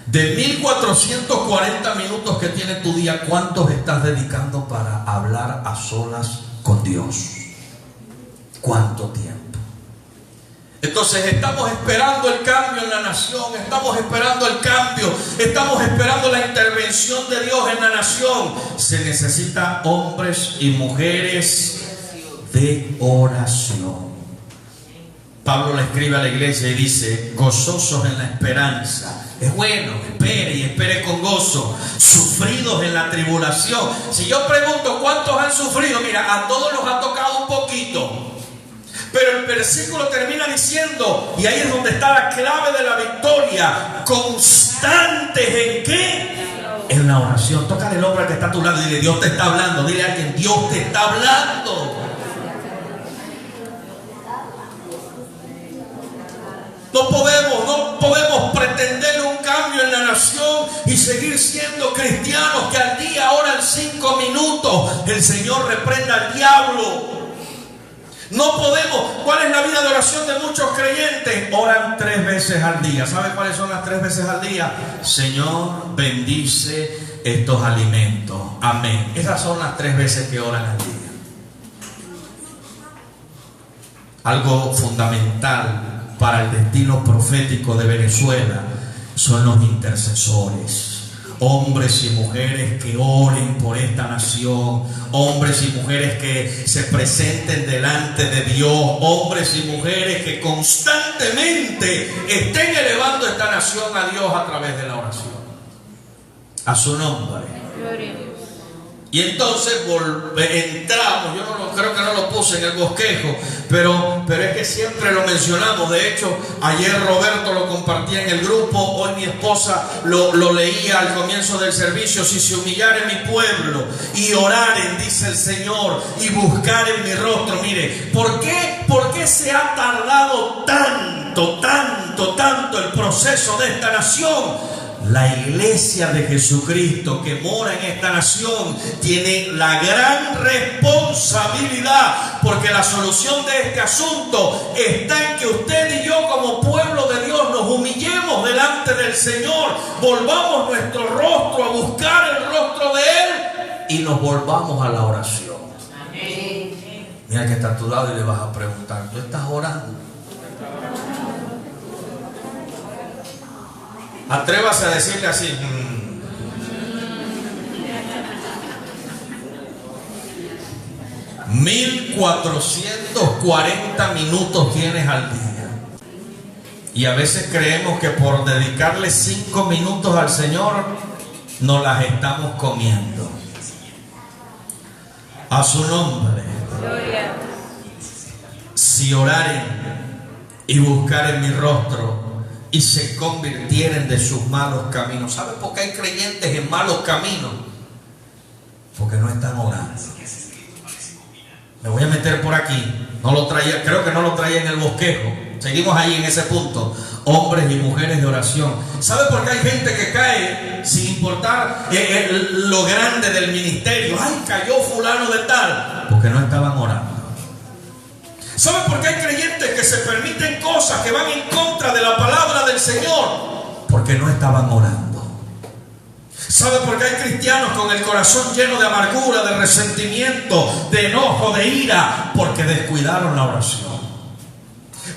De 1440 minutos que tiene tu día, ¿cuántos estás dedicando para hablar a solas con Dios? ¿Cuánto tiempo? Entonces estamos esperando el cambio en la nación, estamos esperando el cambio, estamos esperando la intervención de Dios en la nación. Se necesita hombres y mujeres de oración. Pablo le escribe a la iglesia y dice: gozosos en la esperanza. Es bueno, espere y espere con gozo. Sufridos en la tribulación. Si yo pregunto cuántos han sufrido, mira, a todos los ha tocado un poquito. Pero el versículo termina diciendo, y ahí es donde está la clave de la victoria: constantes en ¿qué? En la oración. Tócale el hombro al que está a tu lado y dile: Dios te está hablando. Dile a alguien: Dios te está hablando. No podemos pretender un cambio en la nación y seguir siendo cristianos que al día oran 5 minutos. El Señor reprenda al diablo. No podemos. ¿Cuál es la vida de oración de muchos creyentes? Oran 3 veces al día. ¿Sabe cuáles son las 3 veces al día? Señor, bendice estos alimentos. Amén. Esas son las 3 veces que oran al día. Algo fundamental para el destino profético de Venezuela son los intercesores. hombres y mujeres que oren por esta nación, hombres y mujeres que se presenten delante de Dios, hombres y mujeres que constantemente estén elevando esta nación a Dios a través de la oración. A su nombre. Gloria. Y entonces entramos, yo creo que no lo puse en el bosquejo, pero es que siempre lo mencionamos. De hecho, ayer Roberto lo compartía en el grupo, hoy mi esposa lo leía al comienzo del servicio. Si se humillaren mi pueblo y oraren, dice el Señor, y buscaren mi rostro. Mire, ¿por qué se ha tardado tanto el proceso de esta nación? La iglesia de Jesucristo que mora en esta nación tiene la gran responsabilidad, porque la solución de este asunto está en que usted y yo como pueblo de Dios nos humillemos delante del Señor, volvamos nuestro rostro a buscar el rostro de Él y nos volvamos a la oración. Amén. Mira que está a tu lado y le vas a preguntar, ¿tú estás orando? Atrévase a decirle así. 1440 minutos tienes al día. Y a veces creemos que por dedicarle 5 minutos al Señor nos las estamos comiendo. A su nombre. Gloria. Si oraren y buscaren mi rostro y se convirtieren de sus malos caminos. ¿Sabe por qué hay creyentes en malos caminos? Porque no están orando. Me voy a meter por aquí. No lo traía, creo que no lo traía en el bosquejo. Seguimos ahí en ese punto. Hombres y mujeres de oración. ¿Sabe por qué hay gente que cae sin importar lo grande del ministerio? Ay, cayó fulano de tal. Porque no estaban orando. ¿Sabe por qué hay creyentes que se permiten cosas que van en contra de la palabra del Señor? Porque no estaban orando. ¿Sabe por qué hay cristianos con el corazón lleno de amargura, de resentimiento, de enojo, de ira? Porque descuidaron la oración.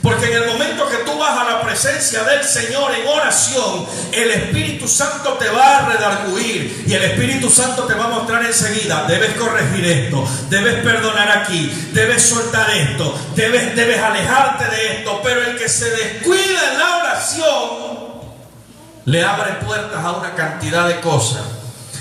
Porque en el momento que tú vas a la presencia del Señor en oración, el Espíritu Santo te va a redarguir y el Espíritu Santo te va a mostrar enseguida: debes corregir esto, debes perdonar aquí, debes soltar esto, debes alejarte de esto. Pero el que se descuida en la oración le abre puertas a una cantidad de cosas.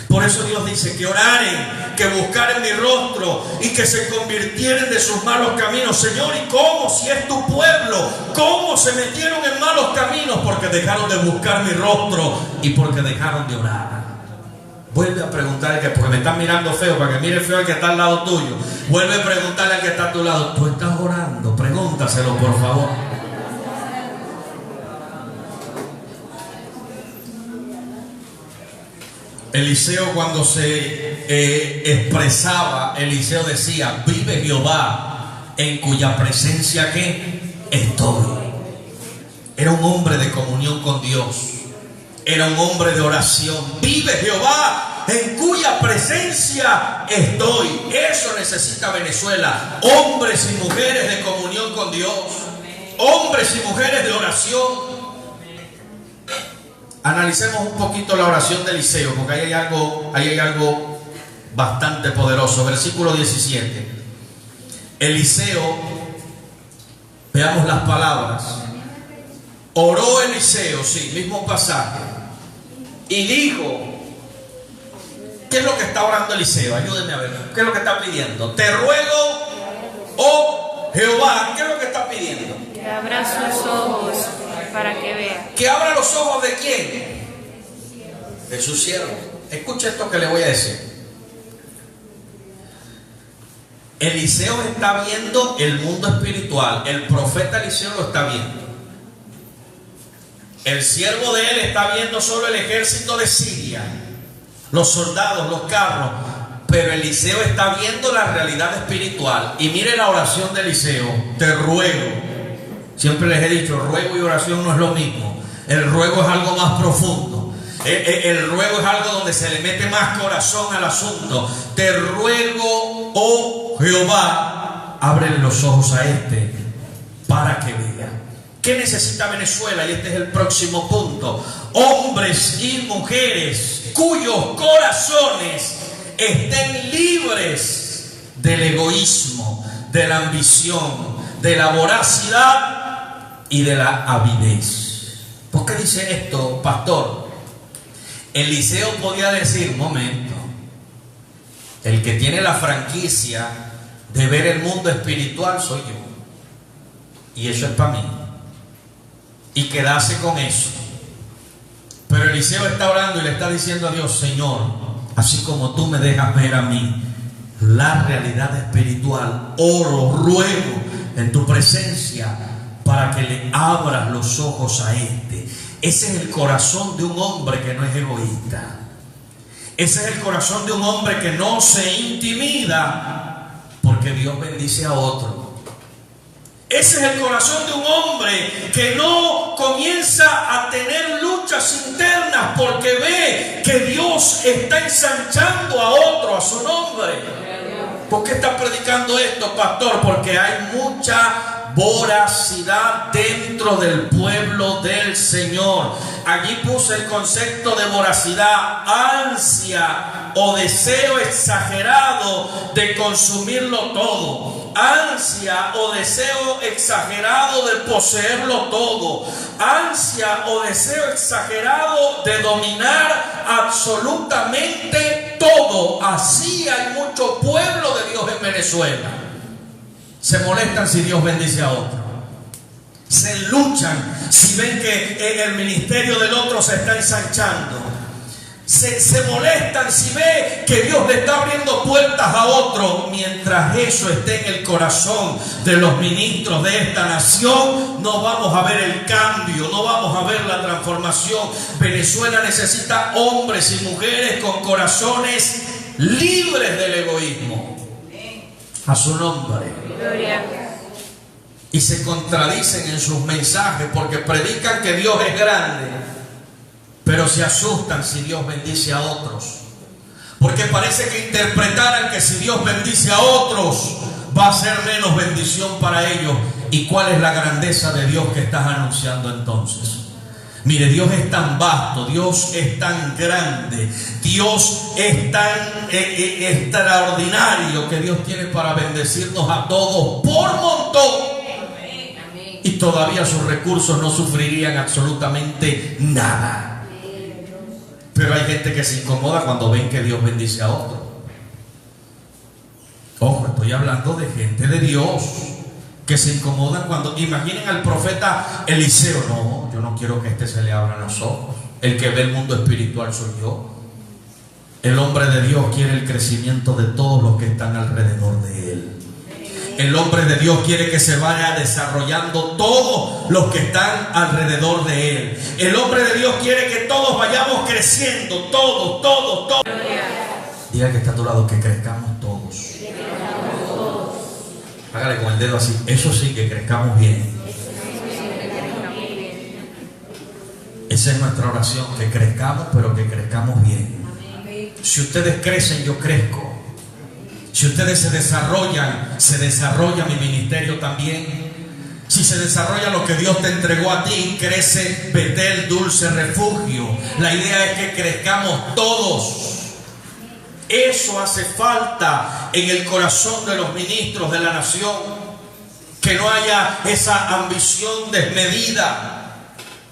Por eso Dios dice que oraren, que buscaren mi rostro y que se convirtieren de sus malos caminos. Señor, ¿y cómo? Si es tu pueblo, ¿cómo se metieron en malos caminos? Porque dejaron de buscar mi rostro y porque dejaron de orar. Vuelve a preguntarle, que porque me están mirando feo, para que mire feo al que está al lado tuyo. Vuelve a preguntarle al que está a tu lado: ¿tú estás orando? Pregúntaselo, por favor. Eliseo, cuando se expresaba, Eliseo decía: vive Jehová, en cuya presencia que estoy. Era un hombre de comunión con Dios, era un hombre de oración. Vive Jehová, en cuya presencia estoy. Eso necesita Venezuela: hombres y mujeres de comunión con Dios, hombres y mujeres de oración. Analicemos un poquito la oración de Eliseo, porque ahí hay algo bastante poderoso. Versículo 17. Eliseo, veamos las palabras. Oró Eliseo, sí, mismo pasaje, y dijo: ¿qué es lo que está orando Eliseo? Ayúdenme a ver, ¿qué es lo que está pidiendo? Te ruego, oh Jehová, ¿qué es lo que está pidiendo? Que abra sus ojos para que vea. ¿Que abra los ojos de quién? De su siervo. Escucha esto que le voy a decir. Eliseo está viendo el mundo espiritual. El profeta Eliseo lo está viendo. El siervo de él está viendo solo el ejército de Siria, los soldados, los carros. Pero Eliseo está viendo la realidad espiritual. Y mire la oración de Eliseo: te ruego. Siempre les he dicho, ruego y oración no es lo mismo. El ruego es algo más profundo. El ruego es algo donde se le mete más corazón al asunto. Te ruego, oh Jehová, ábrele los ojos a este para que vea. ¿Qué necesita Venezuela? Y este es el próximo punto: hombres y mujeres cuyos corazones estén libres del egoísmo, de la ambición, de la voracidad y de la avidez. ¿Por qué dice esto, pastor? Eliseo podía decir, momento, el que tiene la franquicia de ver el mundo espiritual soy yo, y eso es para mí, y quedarse con eso. Pero Eliseo está orando y le está diciendo a Dios, Señor, así como tú me dejas ver a mí la realidad espiritual, oro, ruego en tu presencia para que le abras los ojos a este. Ese es el corazón de un hombre que no es egoísta. Ese es el corazón de un hombre que no se intimida porque Dios bendice a otro. Ese es el corazón de un hombre que no comienza a tener luchas internas porque ve que Dios está ensanchando a otro, a su nombre. ¿Por qué está predicando esto, pastor? Porque hay mucha voracidad dentro del pueblo del Señor. Allí puse el concepto de voracidad, ansia o deseo exagerado de consumirlo todo, ansia o deseo exagerado de poseerlo todo, ansia o deseo exagerado de dominar absolutamente todo. Así hay mucho pueblo de Dios en Venezuela. Se molestan si Dios bendice a otro, se luchan si ven que el ministerio del otro se está ensanchando, se molestan si ve que Dios le está abriendo puertas a otro. Mientras eso esté en el corazón de los ministros de esta nación, no vamos a ver el cambio, no vamos a ver la transformación. Venezuela necesita hombres y mujeres con corazones libres del egoísmo. A su nombre. Gloria. Y se contradicen en sus mensajes porque predican que Dios es grande, pero se asustan si Dios bendice a otros, porque parece que interpretaran que si Dios bendice a otros va a ser menos bendición para ellos. ¿Y cuál es la grandeza de Dios que estás anunciando entonces? Mire, Dios es tan vasto, Dios es tan grande, Dios es tan extraordinario que Dios tiene para bendecirnos a todos por montón. Y todavía sus recursos no sufrirían absolutamente nada. Pero hay gente que se incomoda cuando ven que Dios bendice a otro. Ojo, estoy hablando de gente de Dios que se incomodan cuando... Imaginen al profeta Eliseo. No, yo no quiero que se le abran los ojos. El que ve el mundo espiritual soy yo. El hombre de Dios quiere el crecimiento de todos los que están alrededor de él. El hombre de Dios quiere que se vaya desarrollando todos los que están alrededor de él. El hombre de Dios quiere que todos vayamos creciendo, todos. Diga que está a tu lado, que crezcamos todos. Hágale con el dedo así. Eso sí, que crezcamos bien. Esa es nuestra oración, que crezcamos, pero que crezcamos bien. Si ustedes crecen, yo crezco. Si ustedes se desarrolla mi ministerio también. Si se desarrolla lo que Dios te entregó a ti, crece Betel, dulce refugio. La idea es que crezcamos todos. Eso hace falta en el corazón de los ministros de la nación. Que no haya esa ambición desmedida,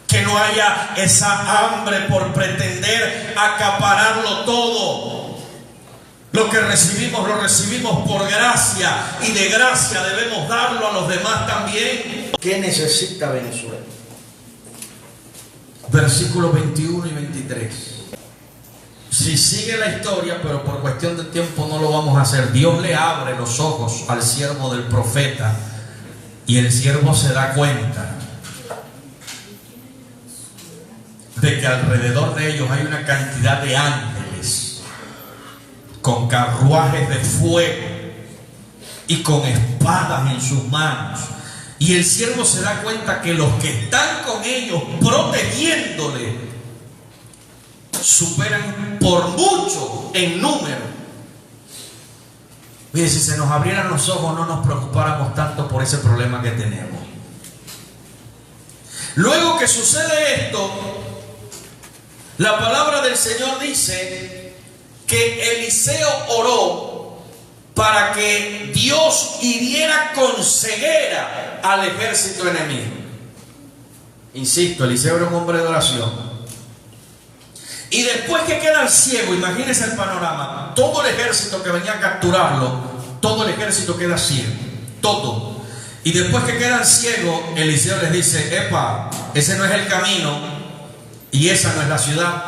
que no haya esa hambre por pretender acapararlo todo. Lo que recibimos, lo recibimos por gracia, y de gracia debemos darlo a los demás también. ¿Qué necesita Venezuela? Versículos 21 y 23. Si sigue la historia, pero por cuestión de tiempo no lo vamos a hacer. Dios le abre los ojos al siervo del profeta y el siervo se da cuenta de que alrededor de ellos hay una cantidad de ángeles con carruajes de fuego y con espadas en sus manos. Y el siervo se da cuenta que los que están con ellos protegiéndole superan por mucho en número. Mire, si se nos abrieran los ojos no nos preocupáramos tanto por ese problema que tenemos. Luego que sucede esto, La palabra del Señor dice que Eliseo oró para que Dios hiriera con ceguera al ejército enemigo. Insisto, Eliseo era un hombre de oración. Y después que quedan ciegos, imagínense el panorama, todo el ejército que venía a capturarlo, todo el ejército queda ciego, todo. Y después que quedan ciegos, Eliseo les dice: epa, ese no es el camino y esa no es la ciudad.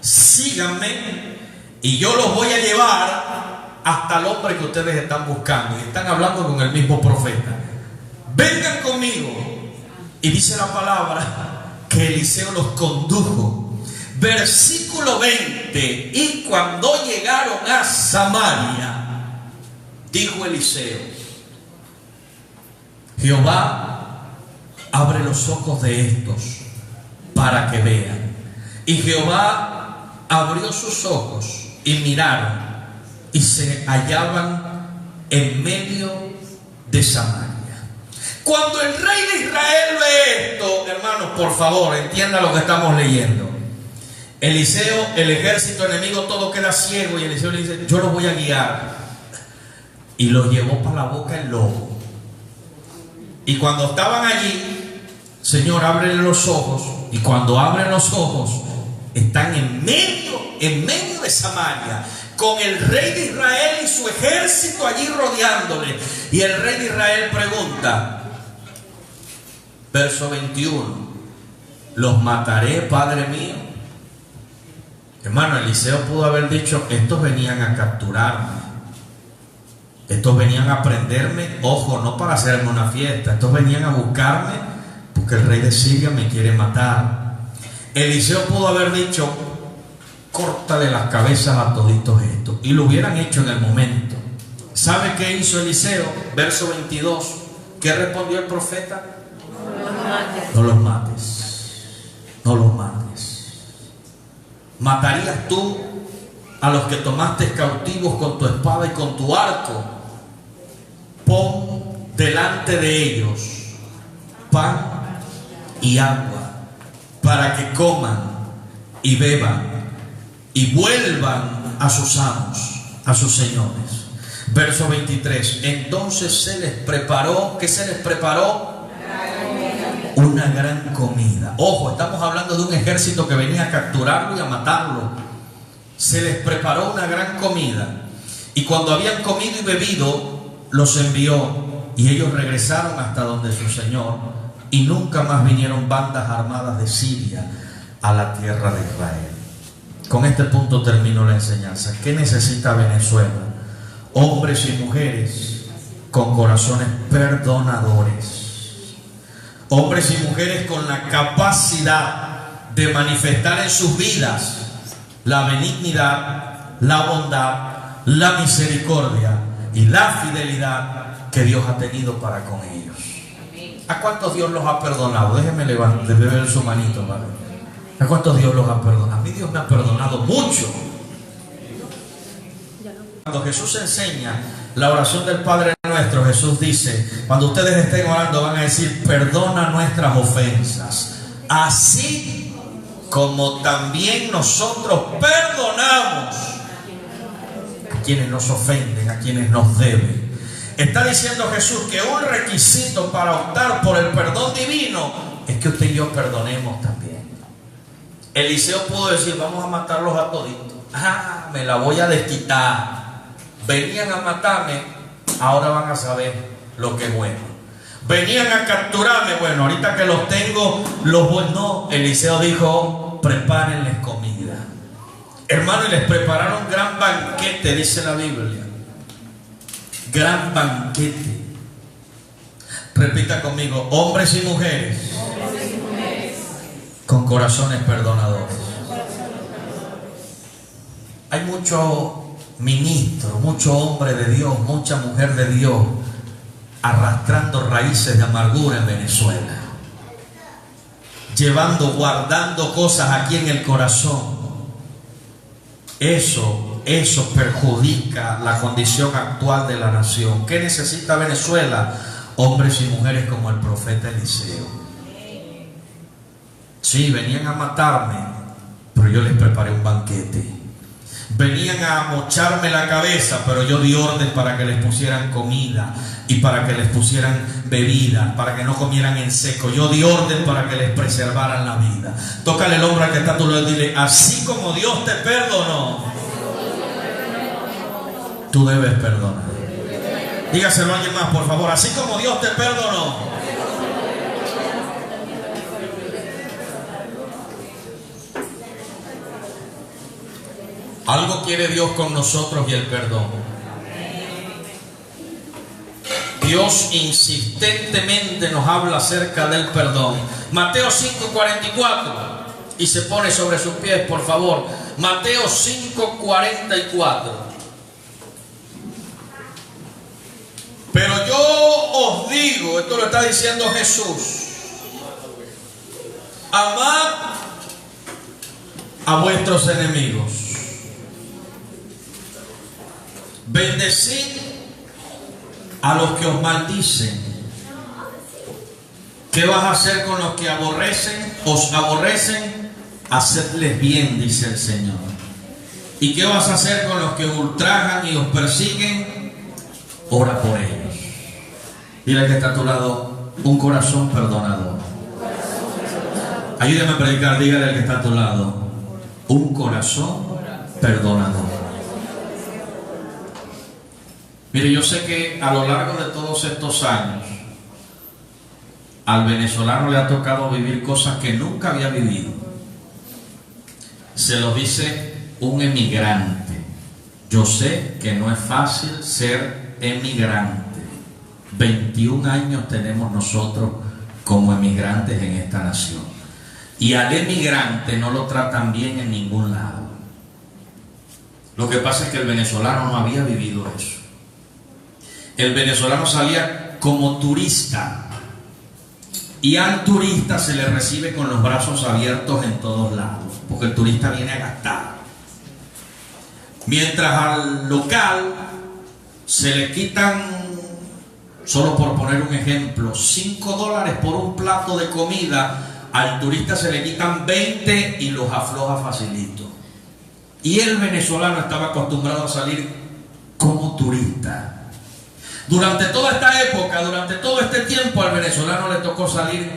Síganme y yo los voy a llevar hasta el hombre que ustedes están buscando. Y están hablando con el mismo profeta. Vengan conmigo. Y dice la palabra que Eliseo los condujo. Versículo 20. Y cuando llegaron a Samaria, dijo Eliseo: Jehová, abre los ojos de estos para que vean. Y Jehová abrió sus ojos y miraron, y se hallaban en medio de Samaria. Cuando el rey de Israel ve esto, hermanos, por favor, entienda lo que estamos leyendo. Eliseo, el ejército enemigo, todo queda ciego, y Eliseo le dice: yo los voy a guiar. Y los llevó para la boca el lobo. Y cuando estaban allí, Señor, ábrele los ojos. Y cuando abren los ojos, están en medio de Samaria, con el rey de Israel y su ejército allí rodeándole. Y el rey de Israel pregunta, verso 21: ¿los mataré, Padre mío? Hermano, Eliseo pudo haber dicho: estos venían a capturarme, estos venían a prenderme, ojo, no para hacerme una fiesta, estos venían a buscarme porque el rey de Siria me quiere matar. Eliseo pudo haber dicho: córtale las cabezas a toditos estos, y lo hubieran hecho en el momento. ¿Sabe qué hizo Eliseo? Verso 22. ¿Qué respondió el profeta? No los mates. No los mates. ¿Matarías tú a los que tomaste cautivos con tu espada y con tu arco? Pon delante de ellos pan y agua, para que coman y beban y vuelvan a sus amos, a sus señores. Verso 23. Entonces se les preparó, ¿qué se les preparó? Una gran comida. Ojo, estamos hablando de un ejército que venía a capturarlo y a matarlo. Se les preparó una gran comida. Y cuando habían comido y bebido, los envió. Y ellos regresaron hasta donde su señor. Y nunca más vinieron bandas armadas de Siria a la tierra de Israel. Con este punto termino la enseñanza. ¿Qué necesita Venezuela? Hombres y mujeres con corazones perdonadores. Hombres y mujeres con la capacidad de manifestar en sus vidas la benignidad, la bondad, la misericordia y la fidelidad que Dios ha tenido para con ellos. ¿A cuántos Dios los ha perdonado? Déjenme levantar, ver su manito, ¿vale? ¿A cuántos Dios los ha perdonado? A mí Dios me ha perdonado mucho. Cuando Jesús enseña la oración del Padre Nuestro, Jesús dice: cuando ustedes estén orando, van a decir: perdona nuestras ofensas, así como también nosotros perdonamos a quienes nos ofenden, a quienes nos deben. Está diciendo Jesús que un requisito para optar por el perdón divino es que usted y yo perdonemos también. Eliseo pudo decir: vamos a matarlos a toditos. Me la voy a desquitar. Venían a matarme, ahora van a saber lo que es bueno. Venían a capturarme, bueno, ahorita que los tengo, los voy. No, Eliseo dijo: prepárenles comida. Hermano, y les prepararon gran banquete, dice la Biblia. Gran banquete. Repita conmigo: hombres y mujeres con corazones perdonadores. Hay mucho ministro, mucho hombre de Dios, mucha mujer de Dios arrastrando raíces de amargura en Venezuela, guardando cosas aquí en el corazón. Eso perjudica la condición actual de la nación. ¿Qué necesita Venezuela? Hombres y mujeres como el profeta Eliseo. Sí, venían a matarme, pero yo les preparé un banquete. Venían a mocharme la cabeza, pero yo di orden para que les pusieran comida y para que les pusieran bebida, para que no comieran en seco. Yo di orden para que les preservaran la vida. Tócale el hombro al que está a tu lado y dile: así como Dios te perdonó, tú debes perdonar. Dígaselo a alguien más, por favor. Así como Dios te perdonó, algo quiere Dios con nosotros, y el perdón. Dios insistentemente nos habla acerca del perdón. Mateo 5:44, y se pone sobre sus pies, por favor. Mateo 5:44. Pero yo os digo, esto lo está diciendo Jesús: amad a vuestros enemigos, bendecid a los que os maldicen. ¿Qué vas a hacer con los que os aborrecen? Hacedles bien, dice el Señor. ¿Y qué vas a hacer con los que os ultrajan y os persiguen? Ora por ellos. Dile que está a tu lado: un corazón perdonador. Ayúdame a predicar. Dígale al que está a tu lado: un corazón perdonador. Mire, yo sé que a lo largo de todos estos años al venezolano le ha tocado vivir cosas que nunca había vivido. Se lo dice un emigrante. Yo sé que no es fácil ser emigrante. 21 años tenemos nosotros como emigrantes en esta nación. Y al emigrante no lo tratan bien en ningún lado. Lo que pasa es que el venezolano no había vivido eso. El venezolano salía como turista, y al turista se le recibe con los brazos abiertos en todos lados, porque el turista viene a gastar. Mientras al local se le quitan, solo por poner un ejemplo, $5 por un plato de comida, al turista se le quitan 20 y los afloja facilito. Y el venezolano estaba acostumbrado a salir como turista. Durante toda esta época, durante todo este tiempo, al venezolano le tocó salir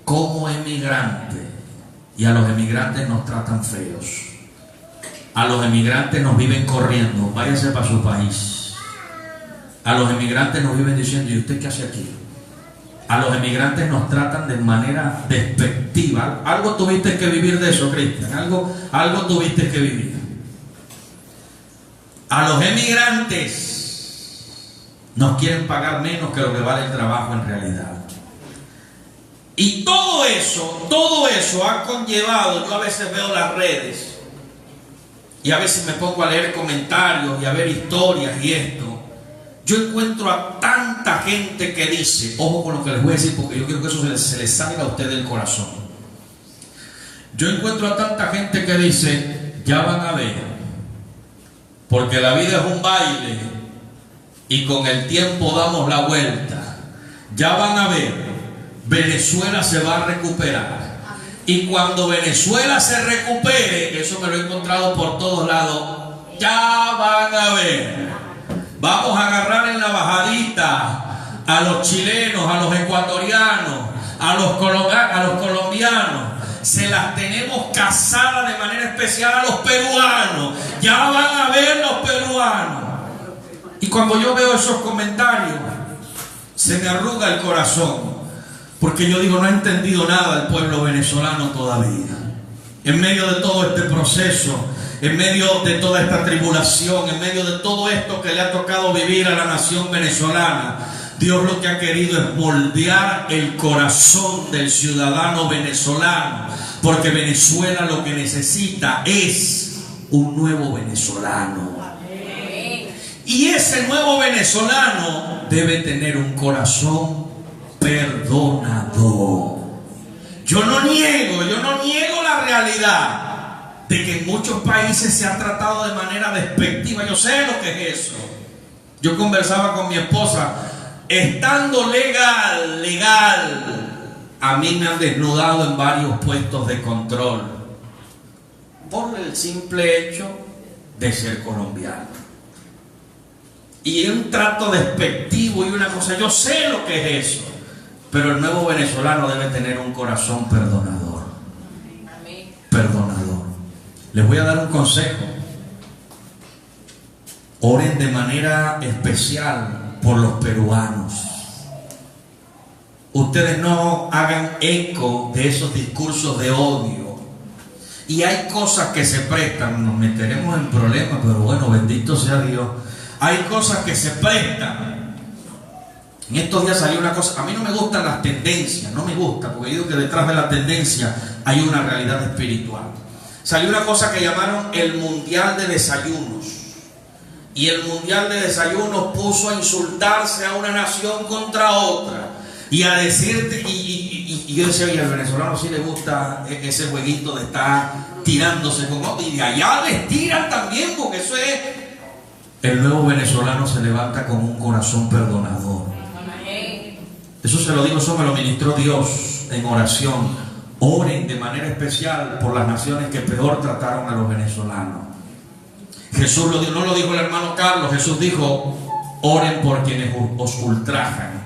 como emigrante. Y a los emigrantes nos tratan feos. A los emigrantes nos viven corriendo: váyase para su país. A los emigrantes nos viven diciendo: ¿y usted qué hace aquí? A los emigrantes nos tratan de manera despectiva. Algo tuviste que vivir de eso, Cristian. Algo tuviste que vivir. A los emigrantes nos quieren pagar menos que lo que vale el trabajo en realidad. Y todo eso ha conllevado. Yo a veces veo las redes y a veces me pongo a leer comentarios y a ver historias y esto. Yo encuentro a tanta gente que dice, ojo con lo que les voy a decir, porque yo quiero que eso se les salga a usted del corazón. Yo encuentro a tanta gente que dice: ya van a ver, porque la vida es un baile y con el tiempo damos la vuelta. Ya van a ver, Venezuela se va a recuperar. Y cuando Venezuela se recupere, eso me lo he encontrado por todos lados, ya van a ver, vamos a agarrar en la bajadita a los chilenos, a los ecuatorianos, a los colombianos. Se las tenemos casadas de manera especial a los peruanos. Ya van a ver los peruanos. Y cuando yo veo esos comentarios, se me arruga el corazón, porque yo digo: no ha entendido nada el pueblo venezolano todavía. En medio de todo este proceso, en medio de toda esta tribulación, en medio de todo esto que le ha tocado vivir a la nación venezolana, Dios lo que ha querido es moldear el corazón del ciudadano venezolano, porque Venezuela lo que necesita es un nuevo venezolano. Y ese nuevo venezolano debe tener un corazón perdonador. Yo no niego la realidad de que en muchos países se ha tratado de manera despectiva. Yo sé lo que es eso. Yo conversaba con mi esposa: estando legal, a mí me han desnudado en varios puestos de control. por el simple hecho de ser colombiano. Y un trato despectivo y una cosa, yo sé lo que es eso, pero el nuevo venezolano debe tener un corazón perdonador. Perdonador. Les voy a dar un consejo. Oren de manera especial por los peruanos. Ustedes no hagan eco de esos discursos de odio. Y hay cosas que se prestan, nos meteremos en problemas, pero bueno, bendito sea Dios. Hay cosas que se prestan. En estos días salió una cosa, a mí no me gustan las tendencias, no me gusta, porque digo que detrás de la tendencia hay una realidad espiritual. Salió una cosa que llamaron el Mundial de Desayunos. Y el Mundial de Desayunos puso a insultarse a una nación contra otra. Y a decirte, y yo decía, oye, al venezolano sí le gusta ese jueguito de estar tirándose con otro, y de allá les tiran también, porque eso es. El nuevo venezolano se levanta con un corazón perdonador. Eso se lo digo, eso me lo ministró Dios en oración. Oren de manera especial por las naciones que peor trataron a los venezolanos. Jesús lo dijo, no lo dijo el hermano Carlos, Jesús dijo, oren por quienes os ultrajan.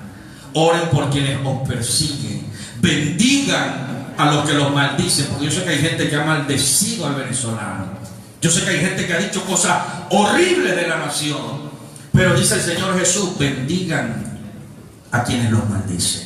Oren por quienes os persiguen. Bendigan a los que los maldicen. Porque yo sé que hay gente que ha maldecido al venezolano. Yo sé que hay gente que ha dicho cosas horribles de la nación. Pero dice el Señor Jesús, bendigan a quienes los maldicen.